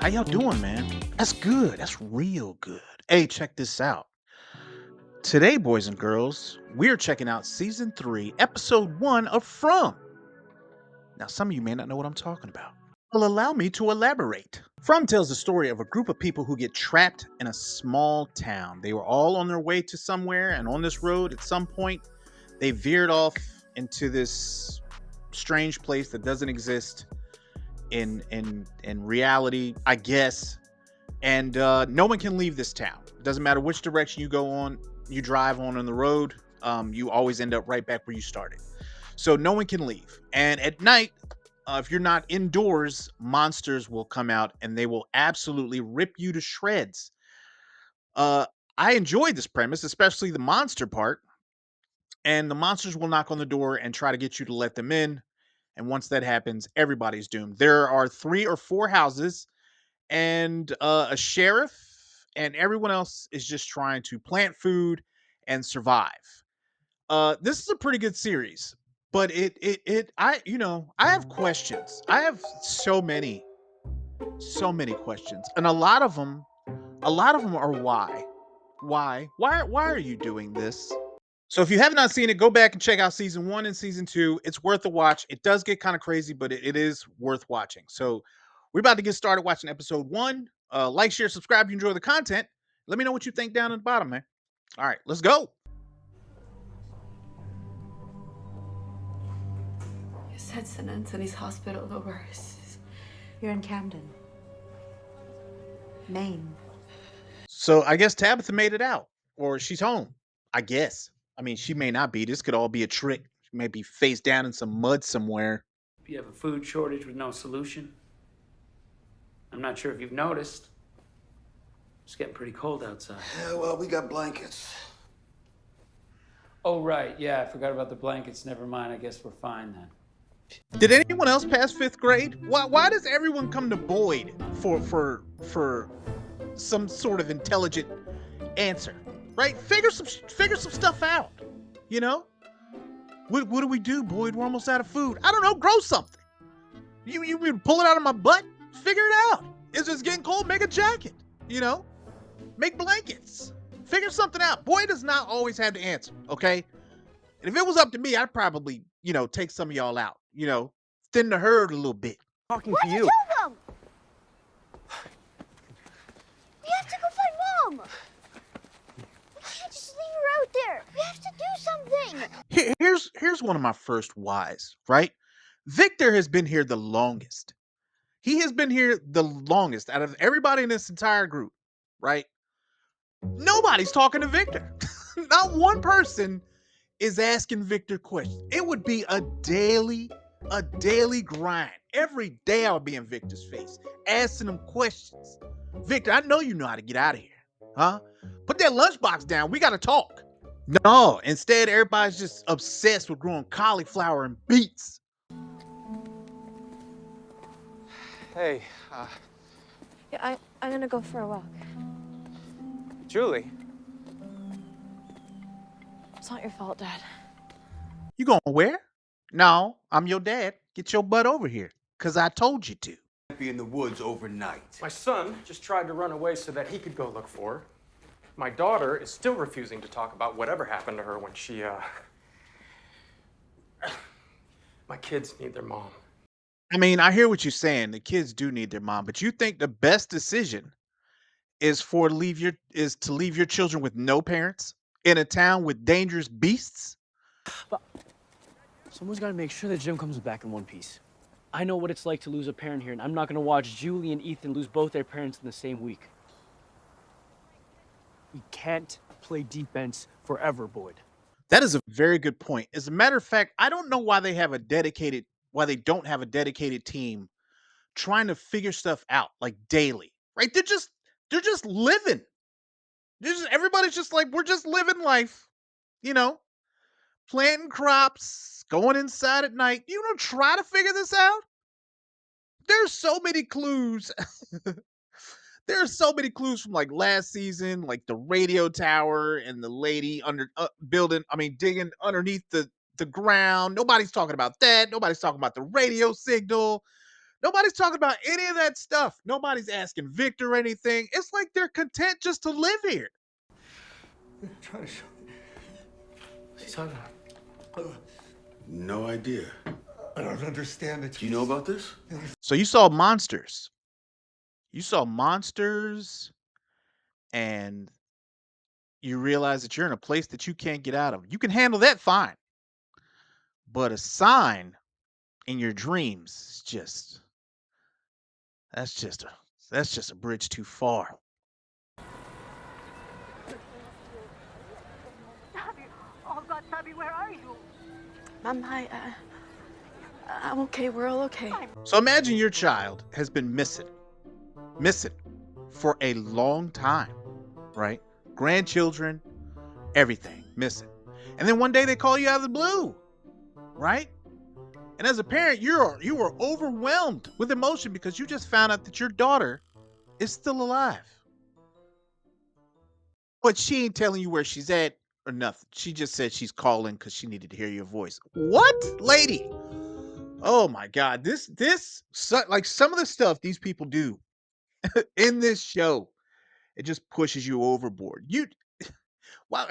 How y'all doing, man? That's good. That's real good. Hey, check this out. Today, boys and girls, we're checking out season 3, episode 1 of From. Now, some of you may not know what I'm talking about. Well, allow me to elaborate. From tells the story of a group of people who get trapped in a small town. They were all on their way to somewhere, and on this road, at some point, they veered off into this strange place that doesn't exist in reality, I guess. And no one can leave this town. It doesn't matter which direction you drive on the road. You always end up right back where you started. So no one can leave. And at night, if you're not indoors, monsters will come out and they will absolutely rip you to shreds. Uh, I enjoyed this premise, especially the monster part. And the monsters will knock on the door and try to get you to let them in. And once that happens, everybody's doomed. There are 3 or 4 houses and a sheriff, and everyone else is just trying to plant food and survive. This is a pretty good series, but I have questions. I have so many questions, and a lot of them are why are you doing this? So if you have not seen it, go back and check out season 1 and season 2. It's worth a watch. It does get kind of crazy, but it is worth watching. So we're about to get started watching episode 1. Like, share, subscribe if you enjoy the content. Let me know what you think down at the bottom, man. All right, let's go. You said St. Anthony's Hospital, but where is this? You're in Camden, Maine. So I guess Tabitha made it out, or she's home. I guess. I mean, she may not be. This could all be a trick. She may be face down in some mud somewhere. You have a food shortage with no solution. I'm not sure if you've noticed. It's getting pretty cold outside. Yeah, well, we got blankets. Oh, right. Yeah, I forgot about the blankets. Never mind. I guess we're fine then. Did anyone else pass 5th grade? Why does everyone come to Boyd for some sort of intelligent answer? Right? Figure some stuff out. You know? What do we do, Boyd? We're almost out of food. I don't know. Grow something. You pull it out of my butt? Figure it out. It's just getting cold. Make a jacket. You know? Make blankets. Figure something out. Boyd does not always have the answer. Okay? And if it was up to me, I'd probably, take some of y'all out. Thin the herd a little bit. Talking to you. Kill them! We have to go find Mom! We can't just leave her out there. We have to do something. Here's one of my first whys, right? Victor has been here the longest. He has been here the longest out of everybody in this entire group, right? Nobody's talking to Victor. Not one person is asking Victor questions. It would be a daily grind. Every day I would be in Victor's face, asking him questions. Victor, I know you know how to get out of here. Huh? Put that lunchbox down. We got to talk. No, instead, everybody's just obsessed with growing cauliflower and beets. Hey, Yeah, I'm gonna go for a walk. Julie. It's not your fault, Dad. You going where? No, I'm your dad. Get your butt over here, because I told you to. Be in the woods overnight. My son just tried to run away so that he could go look for her. My daughter is still refusing to talk about whatever happened to her when she, My kids need their mom. I mean, I hear what you're saying. The kids do need their mom, but you think the best decision is to leave your children with no parents in a town with dangerous beasts? Someone's got to make sure that Jim comes back in one piece. I know what it's like to lose a parent here, and I'm not going to watch Julie and Ethan lose both their parents in the same week. We can't play defense forever, Boyd. That is a very good point. As a matter of fact, I don't know why they don't have a dedicated team trying to figure stuff out like daily. Right? They're just living. Everybody's just like, we're just living life, planting crops, going inside at night. You don't try to figure this out. There's so many clues. There are so many clues from like last season, like the radio tower and the lady digging underneath the ground. Nobody's talking about that. Nobody's talking about the radio signal. Nobody's talking about any of that stuff. Nobody's asking Victor anything. It's like they're content just to live here. Try to show. What's he talking about? No idea. I don't understand it. Do you know about this? So you saw monsters. You saw monsters, and you realize that you're in a place that you can't get out of. You can handle that fine. But a sign in your dreams is just that's just a that's just a bridge too far. Mom, I'm okay. We're all okay. So imagine your child has been missing for a long time, right? Grandchildren, everything missing. And then one day they call you out of the blue, right? And as a parent, you are overwhelmed with emotion because you just found out that your daughter is still alive. But she ain't telling you where she's at or nothing. She just said she's calling because she needed to hear your voice. What, lady? Oh my God. Like some of the stuff these people do in this show, it just pushes you overboard. Wow.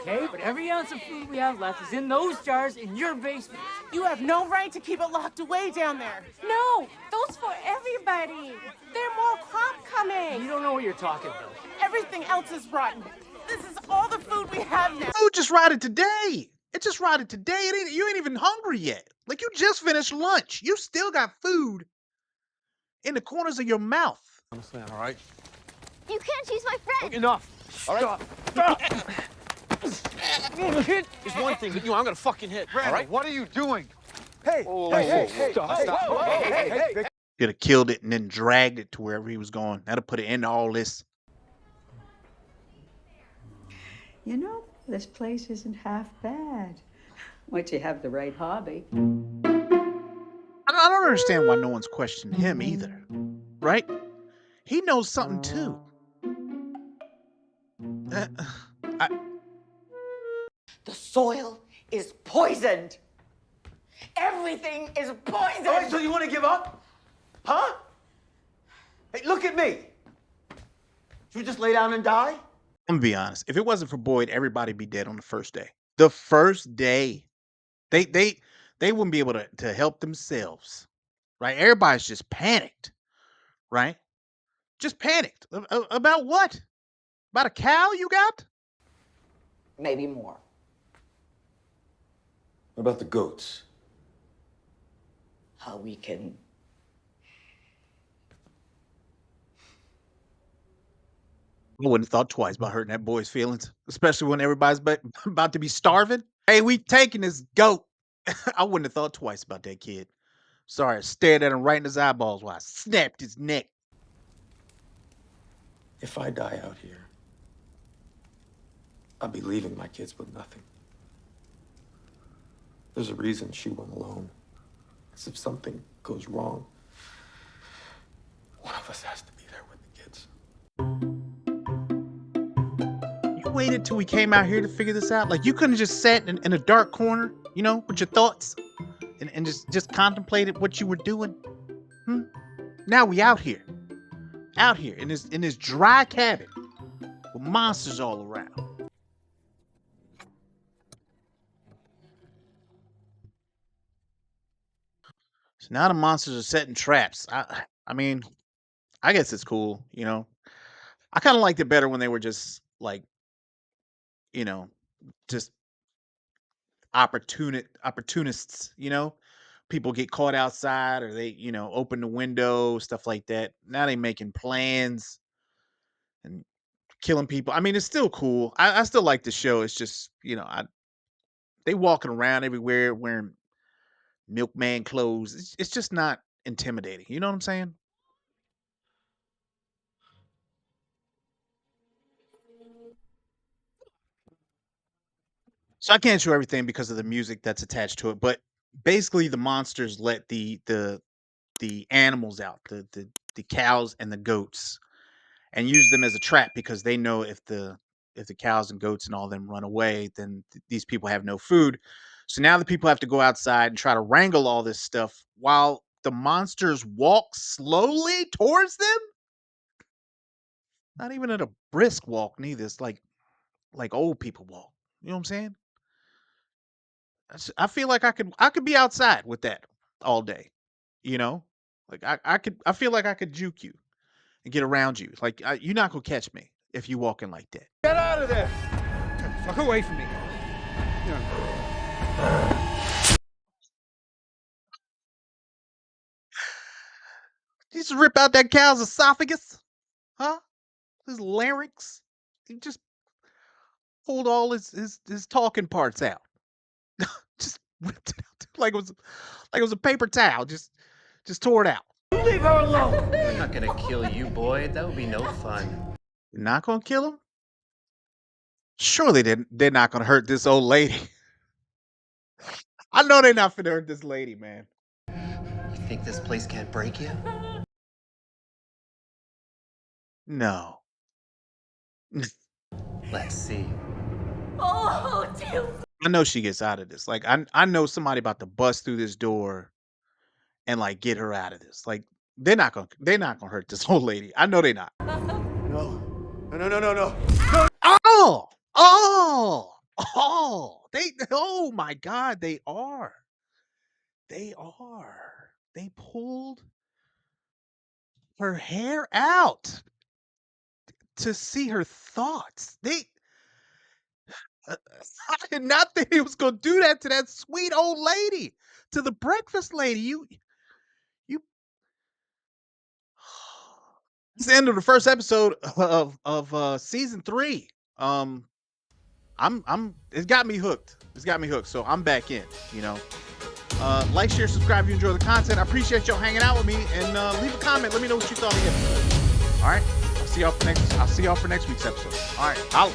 Okay, but every ounce of food we have left is in those jars in your basement. You have no right to keep it locked away down there. No, those for everybody. There's more crop coming. You don't know what you're talking about. Everything else is rotten. This is all the food we have now. Food just rotted today. It just rotted today. You ain't even hungry yet. Like you just finished lunch. You still got food in the corners of your mouth. Honestly, all right. You can't use my friend. Enough. All right. Hit is one thing, but I'm gonna fucking hit. Brandon, all right. what are you doing? Hey, Stop. hey. Could have killed it and then dragged it to wherever he was going. That'll put an end to all this. You know, this place isn't half bad once you have the right hobby. I don't understand why no one's questioned him either, right? He knows something too. The soil is poisoned. Everything is poisoned. All right, so you want to give up? Huh? Hey, look at me. Should we just lay down and die? I'm gonna be honest. If it wasn't for Boyd, everybody'd be dead on the first day. The first day, they wouldn't be able to help themselves, right? Everybody's just panicked, right? Just panicked about what? About a cow you got? Maybe more. What about the goats? How we can. I wouldn't have thought twice about hurting that boy's feelings, especially when everybody's about to be starving. Hey, we taking this goat. I wouldn't have thought twice about that kid. Sorry, I stared at him right in his eyeballs while I snapped his neck. If I die out here, I'll be leaving my kids with nothing. There's a reason she went alone. Because if something goes wrong, one of us has to be there with the kids. You waited till we came out here to figure this out? Like you couldn't just sat in a dark corner, you know, with your thoughts and just contemplated what you were doing? Now we out here in this dry cabin with monsters all around. So now the monsters are setting traps. I mean, I guess it's cool, you know. I kind of liked it better when they were just like, you know, just opportunists, you know. People get caught outside or they, you know, open the window, stuff like that. Now they making plans and killing people. I mean, it's still cool. I still like the show. It's just, you know, they walking around everywhere wearing milkman clothes. It's just not intimidating. You know what I'm saying? So I can't show everything because of the music that's attached to it, but basically the monsters let the animals out, the cows and the goats, and use them as a trap because they know if the cows and goats and all them run away, then these people have no food. So now the people have to go outside and try to wrangle all this stuff while the monsters walk slowly towards them. Not even at a brisk walk, neither. It's like old people walk. You know what I'm saying? I feel like I could be outside with that all day. You know, like I feel like I could juke you and get around you. Like you're not gonna catch me if you walking like that. Get out of there! Fuck away from me. You just rip out that cow's esophagus, huh? His larynx. He just pulled all his talking parts out. Just ripped it out like it was a paper towel. Just tore it out. You leave her alone! We're not gonna kill you, Boyd. That would be no fun. You're not gonna kill him? Surely they're not gonna hurt this old lady. I know they're not finna hurt this lady, man. You think this place can't break you? No. Let's see. Oh, dear. I know she gets out of this. Like I know somebody about to bust through this door and like get her out of this. Like they're not gonna hurt this old lady. I know they're not. No. No. Oh, oh my God, they are. They are. They pulled her hair out to see her thoughts. I did not think he was gonna do that to that sweet old lady, to the breakfast lady. You. It's the end of the first episode of season 3. It's got me hooked. So I'm back in. You know, like, share, subscribe if you enjoy the content. I appreciate y'all hanging out with me, and leave a comment. Let me know what you thought of the episode. All right, I'll see y'all for next week's episode. All right, holla.